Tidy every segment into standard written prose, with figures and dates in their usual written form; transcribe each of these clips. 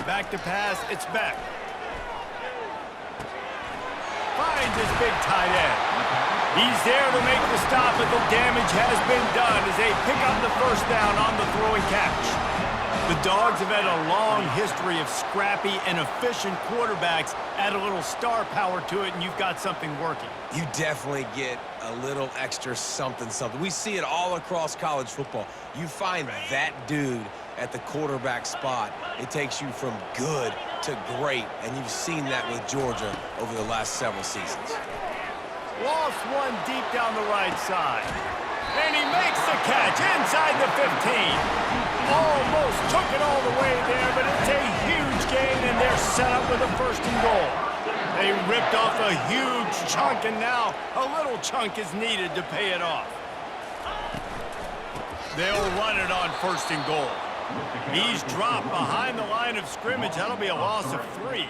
Back to pass, it's Beck. Finds his big tight end. He's there to make the stop, but the damage has been done as they pick up the first down on the throwing catch. The Dogs have had a long history of scrappy and efficient quarterbacks. Add a little star power to it, and you've got something working. You definitely get a little extra something. We see it all across college football. You find that dude at the quarterback spot, it takes you from good to great, and you've seen that with Georgia over the last several seasons. Lost one deep down the right side. And he makes the catch inside the 15. Almost took it all the way there, but it's a huge gain, and they're set up with a first and goal. They ripped off a huge chunk, and now a little chunk is needed to pay it off. They'll run it on first and goal. He's dropped behind the line of scrimmage. That'll be a loss of 3.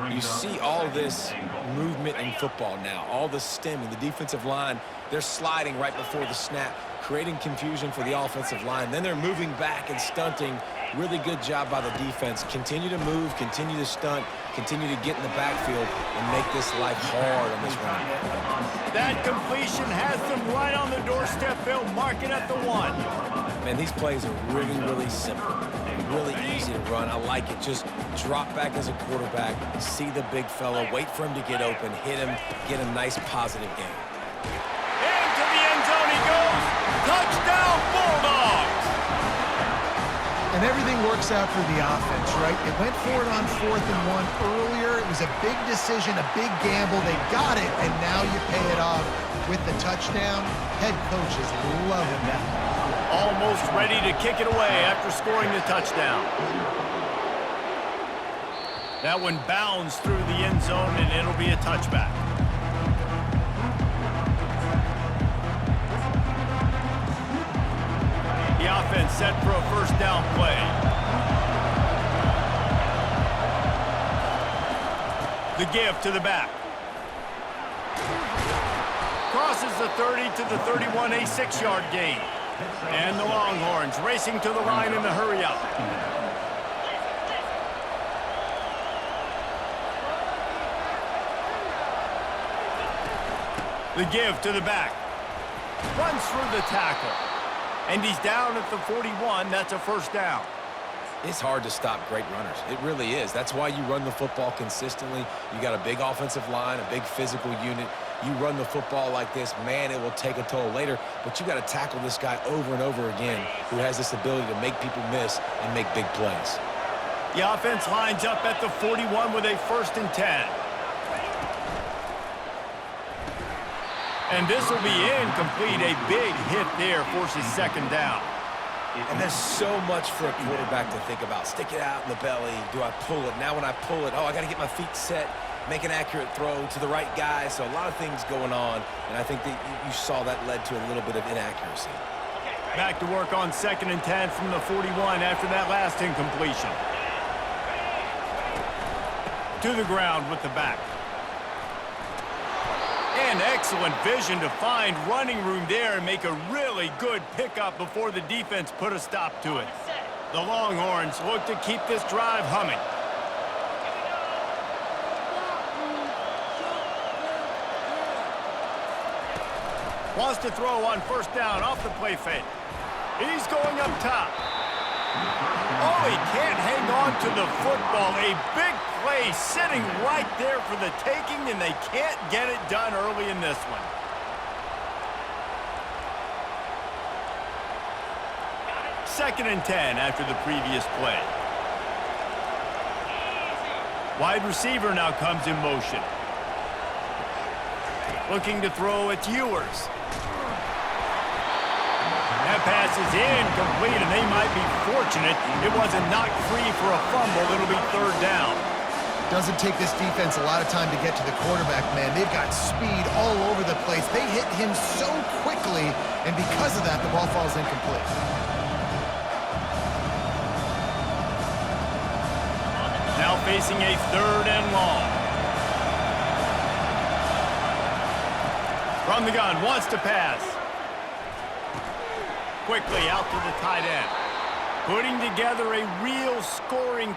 You see all this movement in football now, all the stemming, the defensive line, they're sliding right before the snap, creating confusion for the offensive line. Then they're moving back and stunting. Really good job by the defense. Continue to move, continue to stunt, continue to get in the backfield and make this life hard on this running back. That completion has them right on the doorstep. They'll mark it at the 1. Man, these plays are really, really simple. Really easy to run. I like it. Just drop back as a quarterback, see the big fella, wait for him to get open, hit him, get a nice positive game. Into the end zone he goes. Touchdown, Bulldogs! And everything works out for the offense, right? It went for it on 4th and 1 earlier. It was a big decision, a big gamble. They got it, and now you pay it off with the touchdown. Head coach is loving that. Almost ready to kick it away after scoring the touchdown. That one bounds through the end zone, and it'll be a touchback. The offense set for a first down play. The give to the back. Crosses the 30 to the 31, a 6-yard gain. And the Longhorns racing to the line in the hurry-up. The give to the back. Runs through the tackle. And he's down at the 41. That's a first down. It's hard to stop great runners. It really is. That's why you run the football consistently. You got a big offensive line, a big physical unit. You run the football like this, man, it will take a toll later. But you got to tackle this guy over and over again who has this ability to make people miss and make big plays. The offense lines up at the 41 with a first and 10. And this will be incomplete. A big hit there forces second down. And there's so much for a quarterback to think about. Stick it out in the belly. Do I pull it? Now when I pull it, I got to get my feet set, make an accurate throw to the right guy. So a lot of things going on, and I think that you saw that led to a little bit of inaccuracy. Back to work on second and 10 from the 41 after that last incompletion. To the ground with the back. And excellent vision to find running room there and make a really good pickup before the defense put a stop to it. The Longhorns look to keep this drive humming. Wants to throw on first down off the play fake. He's going up top. Oh, he can't hang on to the football. A big play sitting right there for the taking, and they can't get it done early in this one. Second and 10 after the previous play. Wide receiver now comes in motion. Looking to throw, it's Ewers. That pass is incomplete, and they might be fortunate it wasn't knocked free for a fumble. It'll be third down. Doesn't take this defense a lot of time to get to the quarterback, man. They've got speed all over the place. They hit him so quickly, and because of that, the ball falls incomplete. Now facing a third and long. From the gun, wants to pass. Quickly out to the tight end. Putting together a real scoring.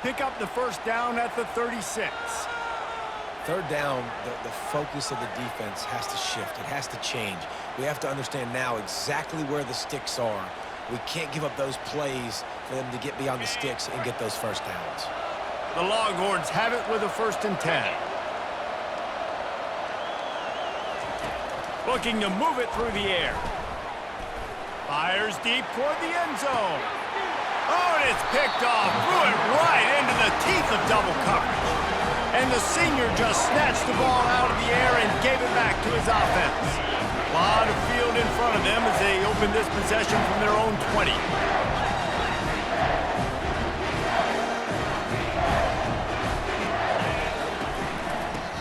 pick up the first down at the 36. Third down, the focus of the defense has to shift. It has to change. We have to understand now exactly where the sticks are. We can't give up those plays for them to get beyond the sticks and get those first downs. The Longhorns have it with a 1st and 10. Looking to move it through the air. Fires deep toward the end zone. Oh, and it's picked off. Threw it right into the teeth of double coverage. And the senior just snatched the ball out of the air and gave it back to his offense. A lot of field in front of them as they open this possession from their own 20.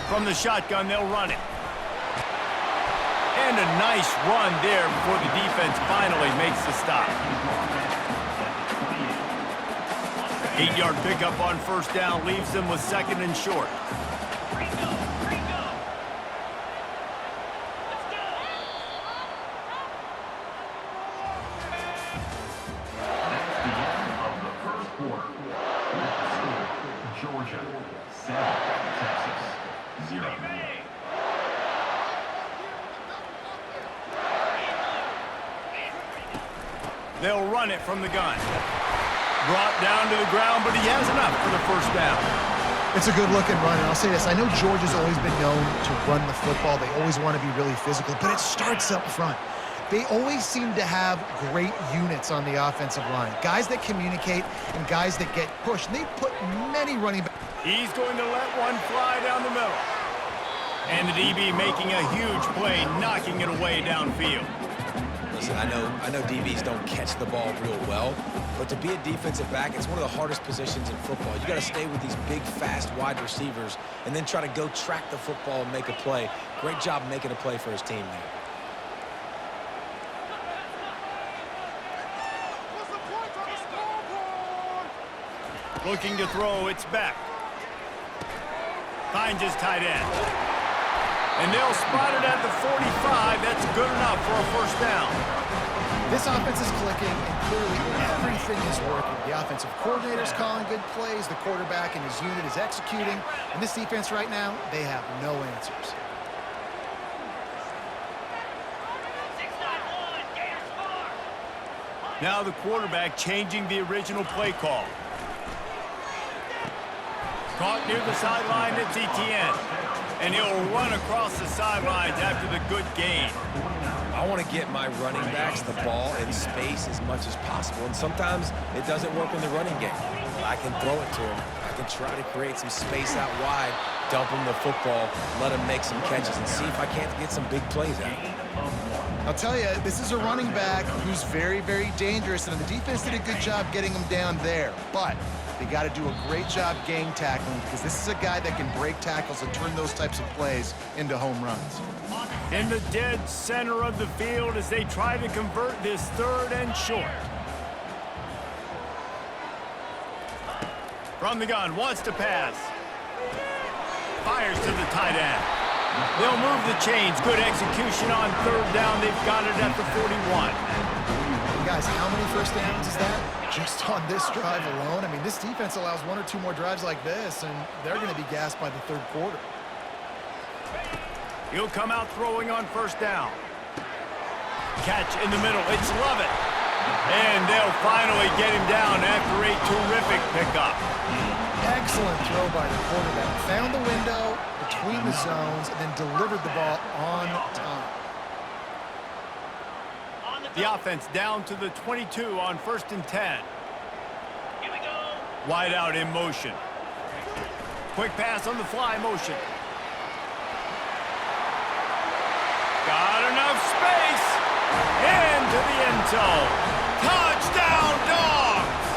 From the shotgun, they'll run it. And a nice run there before the defense finally makes the stop. 8-yard pickup on first down leaves them with 2nd and short. Georgia 7, Texas 0. They'll run it from the gun. Brought down to the ground, but he has enough for the first down. It's a good-looking run, and I'll say this. I know Georgia's always been known to run the football. They always want to be really physical, but it starts up front. They always seem to have great units on the offensive line. Guys that communicate and guys that get pushed. And they put many running backs. He's going to let one fly down the middle. And the DB making a huge play, knocking it away downfield. Listen, I know DBs don't catch the ball real well, but to be a defensive back, it's one of the hardest positions in football. You got to stay with these big, fast wide receivers and then try to go track the football and make a play. Great job making a play for his team there. Looking to throw, it's back. Finds his tight end. And they'll spot it at the 45. That's good enough for a first down. This offense is clicking, and clearly everything is working. The offensive coordinator's calling good plays. The quarterback and his unit is executing. And this defense right now, they have no answers. Now the quarterback changing the original play call. Caught near the sideline, it's Etienne. And he'll run across the sidelines after the good gain. I want to get my running backs the ball in space as much as possible, and sometimes it doesn't work in the running game. I can throw it to him. I can try to create some space out wide, dump him the football, let him make some catches, and see if I can't get some big plays out of him. I'll tell you, this is a running back who's very, very dangerous, and the defense did a good job getting him down there. But they got to do a great job game tackling, because this is a guy that can break tackles and turn those types of plays into home runs. In the dead center of the field as they try to convert this 3rd and short. From the gun, wants to pass. Fires to the tight end. They'll move the chains. Good execution on 3rd down. They've got it at the 41. And guys, how many first downs is that? Just on this drive alone? I mean, this defense allows 1 or 2 more drives like this, and they're going to be gassed by the 3rd quarter. He'll come out throwing on 1st down. Catch in the middle. It's Lovett. And they'll finally get him down after a terrific pickup. Excellent throw by the quarterback. Found the window between the zones and then delivered the ball on time. The offense down to the 22 on 1st and 10. Here we go. Wide out in motion. Quick pass on the fly motion. Got enough space. Into the end zone. Touchdown, Dogs!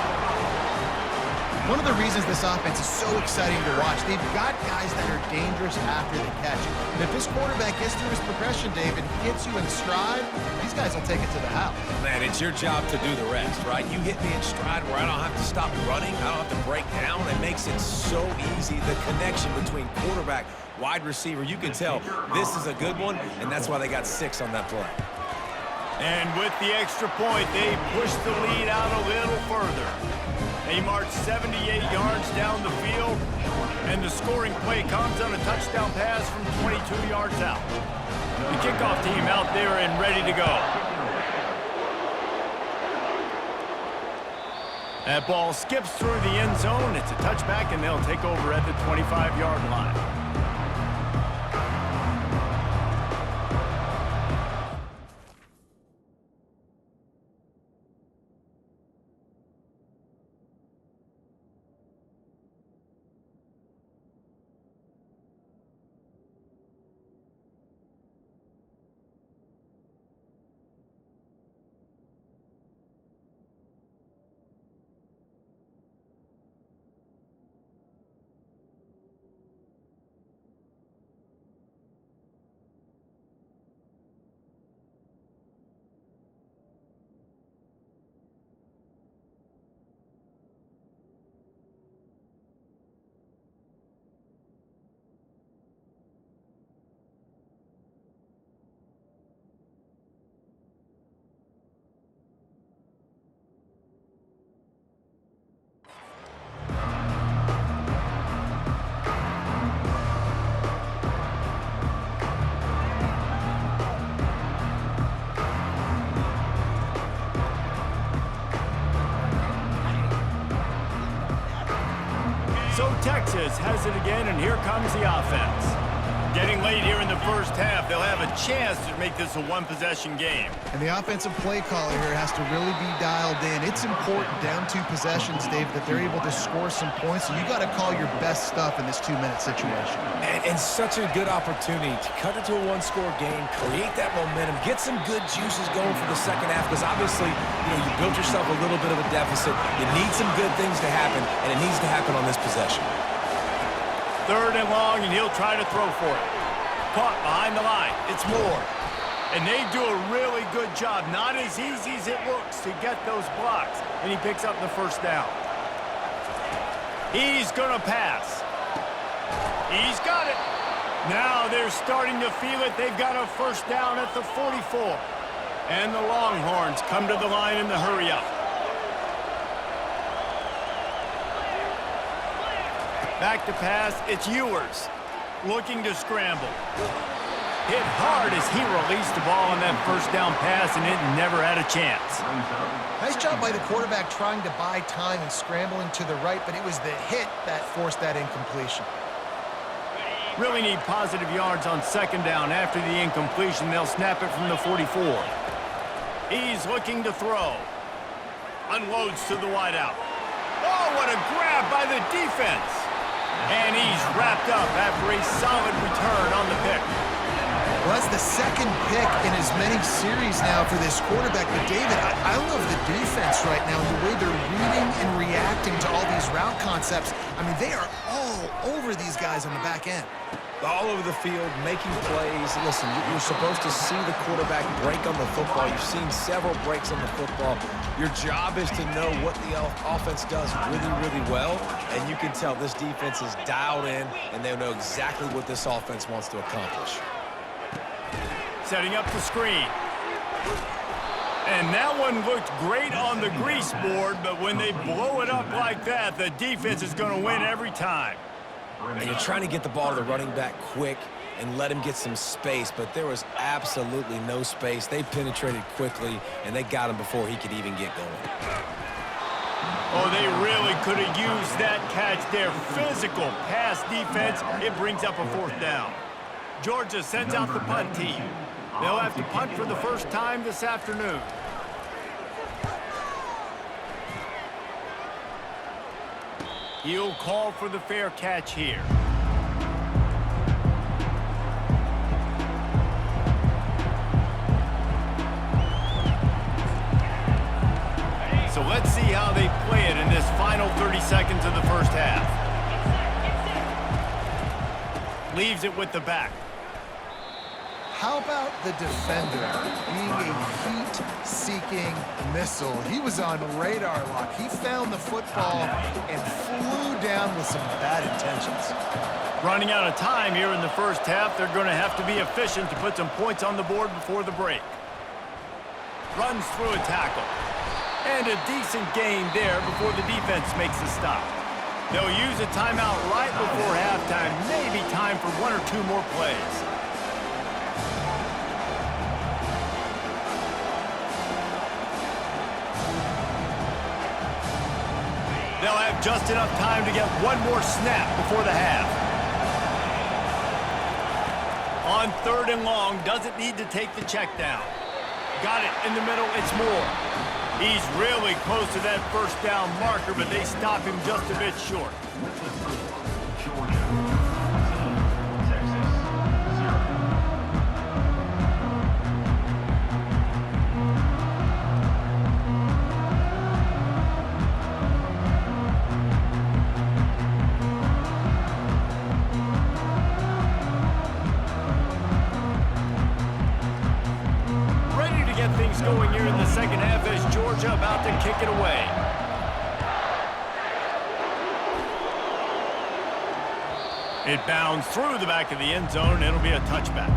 One of the reasons this offense is so exciting to watch, they've got guys that are dangerous after the catch. And if this quarterback gets through his progression, Dave, and hits you in stride, these guys will take it to the house. Man, it's your job to do the rest, right? You hit me in stride where I don't have to stop running. I don't have to break down. It makes it so easy. The connection between quarterback, wide receiver, you can tell this is a good one, and that's why they got 6 on that play. And with the extra point, they push the lead out a little further. He marched 78 yards down the field, and the scoring play comes on a touchdown pass from 22 yards out. The kickoff team out there and ready to go. That ball skips through the end zone. It's a touchback, and they'll take over at the 25-yard line. So Texas has it again, and here comes the offense. Getting late here in the first half, they'll have a chance to make this a one-possession game. And the offensive play caller here has to really be dialed in. It's important down 2 possessions, Dave, that they're able to score some points. So you got to call your best stuff in this 2-minute situation. And such a good opportunity to cut it to a one-score game, create that momentum, get some good juices going for the second half, because obviously, you built yourself a little bit of a deficit. You need some good things to happen, and it needs to happen on this possession. 3rd and long, and he'll try to throw for it. Caught behind the line. It's Moore. And they do a really good job. Not as easy as it looks to get those blocks. And he picks up the first down. He's going to pass. He's got it. Now they're starting to feel it. They've got a first down at the 44. And the Longhorns come to the line in the hurry up. Back to pass, it's Ewers, looking to scramble. Hit hard as he released the ball on that first down pass, and it never had a chance. Nice job by the quarterback trying to buy time and scrambling to the right, but it was the hit that forced that incompletion. Really need positive yards on 2nd down. After the incompletion, they'll snap it from the 44. He's looking to throw. Unloads to the wideout. Oh, what a grab by the defense. And he's wrapped up after a solid return on the pick. Well, that's the 2nd pick in as many series now for this quarterback. But, David, I love the defense right now, the way they're reading and reacting to all these route concepts. I mean, they are all over these guys on the back end. All over the field, making plays. Listen, you're supposed to see the quarterback break on the football. You've seen several breaks on the football. Your job is to know what the offense does really, really well, and you can tell this defense is dialed in, and they know exactly what this offense wants to accomplish. Setting up the screen. And that one looked great on the grease board, but when they blow it up like that, the defense is going to win every time. And you're trying to get the ball to the running back quick and let him get some space, but there was absolutely no space. They penetrated quickly, and they got him before he could even get going. Oh, they really could have used that catch there. Physical pass defense. It brings up a 4th down. Georgia sends out the punt team. They'll have to punt for the first time this afternoon. He'll call for the fair catch here. So let's see how they play it in this final 30 seconds of the first half. Leaves it with the back. How about the defender being a heat-seeking missile? He was on radar lock. He found the football and flew down with some bad intentions. Running out of time here in the first half. They're going to have to be efficient to put some points on the board before the break. Runs through a tackle. And a decent gain there before the defense makes the stop. They'll use a timeout right before halftime. Maybe time for 1 or 2 more plays. They'll have just enough time to get 1 more snap before the half. On 3rd and long, doesn't need to take the check down. Got it in the middle, it's Moore. He's really close to that first down marker, but they stop him just a bit short. Georgia, Texas, 0. Ready to get things going here in the second half as Georgia about to kick it away. It bounds through the back of the end zone. It'll be a touchback.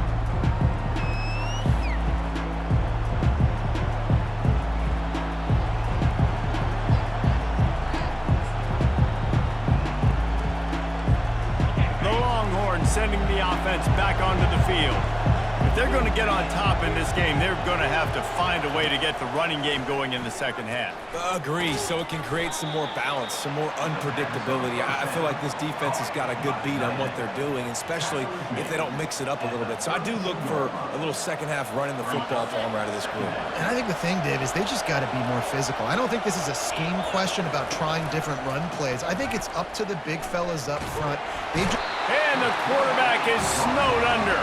The Longhorns sending the offense back onto the field. If they're going to get on top in this game, they're going to have to find a way to get the running game going in the second half. Agree, so it can create some more balance, some more unpredictability. I feel like this defense has got a good beat on what they're doing, especially if they don't mix it up a little bit. So I do look for a little second half running the football form out of this group. And I think the thing, Dave, is they just got to be more physical. I don't think this is a scheme question about trying different run plays. I think it's up to the big fellas up front. And the quarterback is snowed under.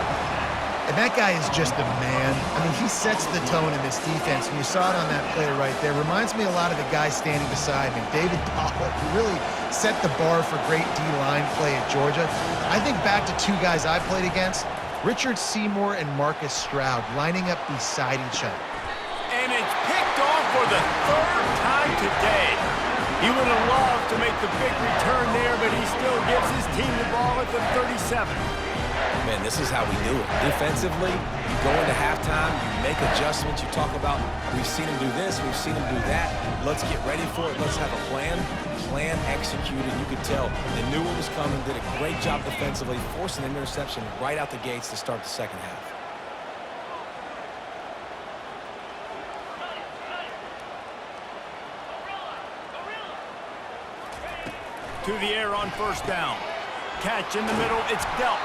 And that guy is just the man. I mean, he sets the tone in this defense, and you saw it on that play right there. Reminds me a lot of the guy standing beside me, David Pollack, who really set the bar for great D-line play at Georgia. I think back to 2 guys I played against, Richard Seymour and Marcus Stroud, lining up beside each other. And it's picked off for the 3rd time today. He would have loved to make the big return there, but he still gives his team the ball at the 37. Man, this is how we do it. Defensively, you go into halftime, you make adjustments, you talk about, we've seen him do this, we've seen him do that. Let's get ready for it. Let's have a plan. Plan executed. You could tell they knew what was coming, did a great job defensively, forcing an interception right out the gates to start the second half. To the air on 1st down. Catch in the middle, it's dealt.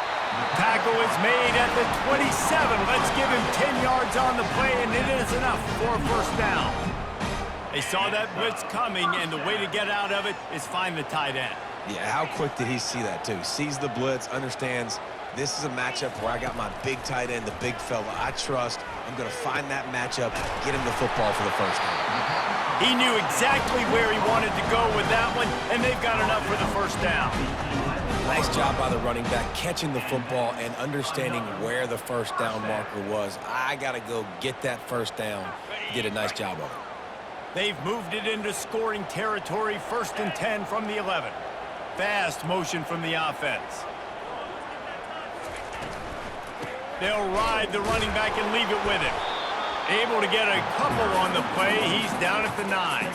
Tackle is made at the 27. Let's give him 10 yards on the play, and it is enough for a 1st down. They saw that blitz coming, and the way to get out of it is find the tight end. Yeah, how quick did he see that, too? Sees the blitz, understands this is a matchup where I got my big tight end, the big fella I trust. I'm going to find that matchup, get him the football for the 1st down. He knew exactly where he wanted to go with that one, and they've got enough for the 1st down. Nice job by the running back, catching the football and understanding where the 1st down marker was. I got to go get that 1st down. He did a nice job of it. They've moved it into scoring territory, 1st and 10 from the 11. Fast motion from the offense. They'll ride the running back and leave it with him. Able to get a couple on the play. He's down at the 9.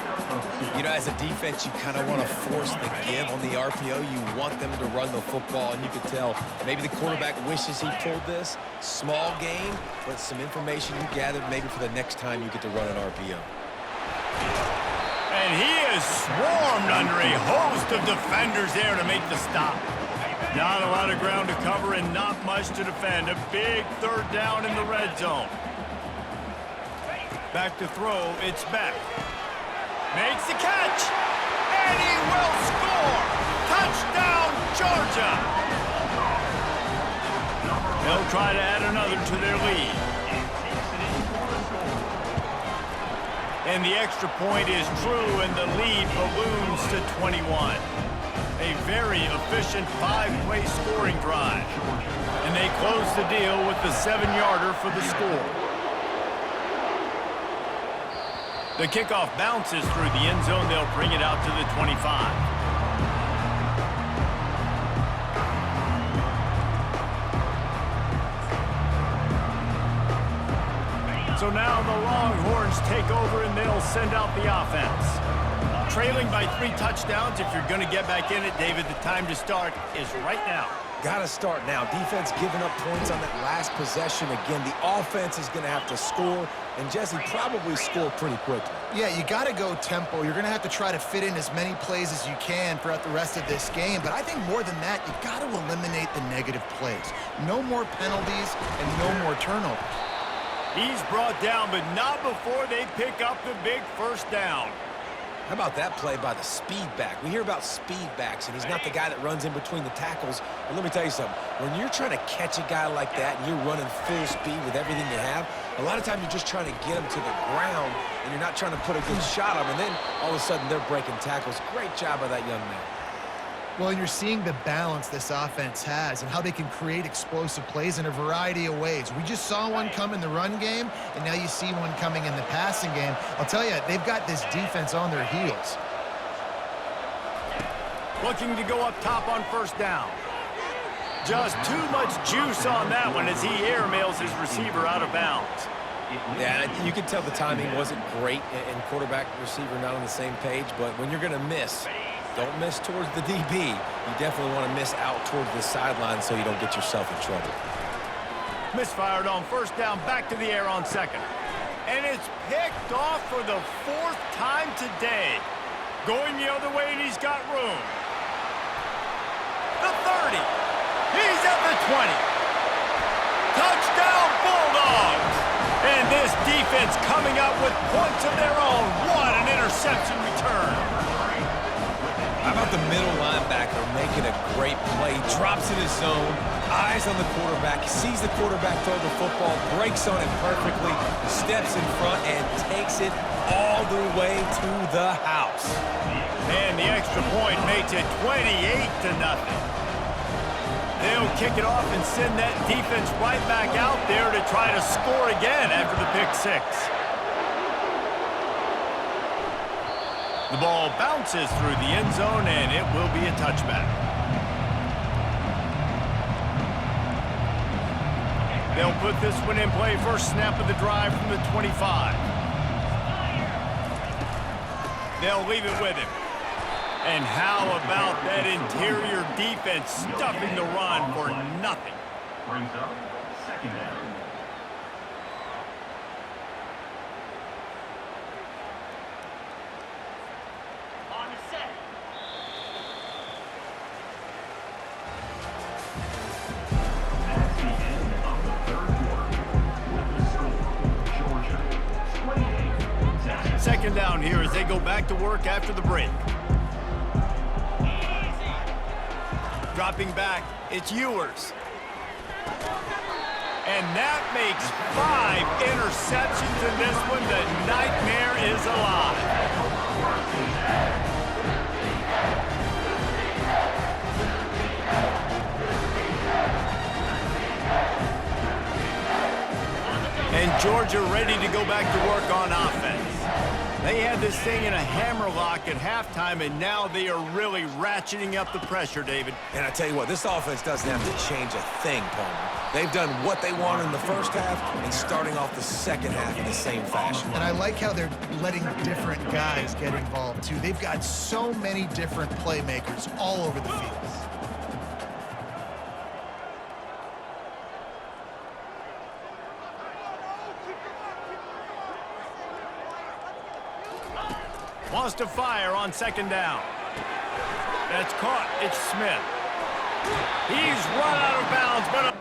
You know, as a defense, you kind of want to force the give on the RPO. You want them to run the football, and you could tell maybe the quarterback wishes he pulled this. Small game, but some information you gathered maybe for the next time you get to run an RPO. And he is swarmed under a host of defenders there to make the stop. Not a lot of ground to cover and not much to defend. A big 3rd down in the red zone. Back to throw, it's Beck. Makes the catch, and he will score! Touchdown, Georgia! They'll try to add another to their lead. And the extra point is true, and the lead balloons to 21. A very efficient 5-play scoring drive. And they close the deal with the 7-yarder for the score. The kickoff bounces through the end zone. They'll bring it out to the 25. So now the Longhorns take over and they'll send out the offense. Trailing by 3 touchdowns, if you're going to get back in it, David, the time to start is right now. Got to start now. Defense giving up points on that last possession. Again, the offense is going to have to score, and Jesse probably score pretty quickly. Yeah, you got to go tempo. You're going to have to try to fit in as many plays as you can throughout the rest of this game. But I think more than that, you got to eliminate the negative plays. No more penalties and no more turnovers. He's brought down, but not before they pick up the big first down. How about that play by the speed back? We hear about speed backs, and he's not the guy that runs in between the tackles. But let me tell you something. When you're trying to catch a guy like that and you're running full speed with everything you have, a lot of times you're just trying to get him to the ground, and you're not trying to put a good shot on him. And then all of a sudden they're breaking tackles. Great job by that young man. Well, and you're seeing the balance this offense has and how they can create explosive plays in a variety of ways. We just saw one come in the run game, and now you see one coming in the passing game. I'll tell you, they've got this defense on their heels. Looking to go up top on first down. Just too much juice on that one as he airmails his receiver out of bounds. Yeah, you can tell the timing wasn't great, and quarterback and receiver not on the same page, but when you're going to miss, don't miss towards the DB. You definitely want to miss out towards the sideline so you don't get yourself in trouble. Misfired on first down, back to the air on second. And it's picked off for the 4th time today. Going the other way, and he's got room. The 30. He's at the 20. Touchdown, Bulldogs! And this defense coming up with points of their own. What an interception return. How about the middle linebacker making a great play? Drops in his zone, eyes on the quarterback, sees the quarterback throw the football, breaks on it perfectly, steps in front, and takes it all the way to the house. And the extra point makes it 28-0. They'll kick it off and send that defense right back out there to try to score again after the pick 6. The ball bounces through the end zone, and it will be a touchback. They'll put this one in play. First snap of the drive from the 25. They'll leave it with him. And how about that interior defense stuffing the run for nothing? Brings up second down. Second down here as they go back to work after the break. Dropping back, it's Ewers. And that makes 5 interceptions in this one. The nightmare is alive. And Georgia ready to go back to work on offense. They had this thing in a hammerlock at halftime, and now they are really ratcheting up the pressure, David. And I tell you what, this offense doesn't have to change a thing, Palmer. They've done what they wanted in the first half and starting off the second half in the same fashion. And I like how they're letting different guys get involved, too. They've got so many different playmakers all over the field. Wants to fire on second down. That's caught. It's Smith. He's run out of bounds, but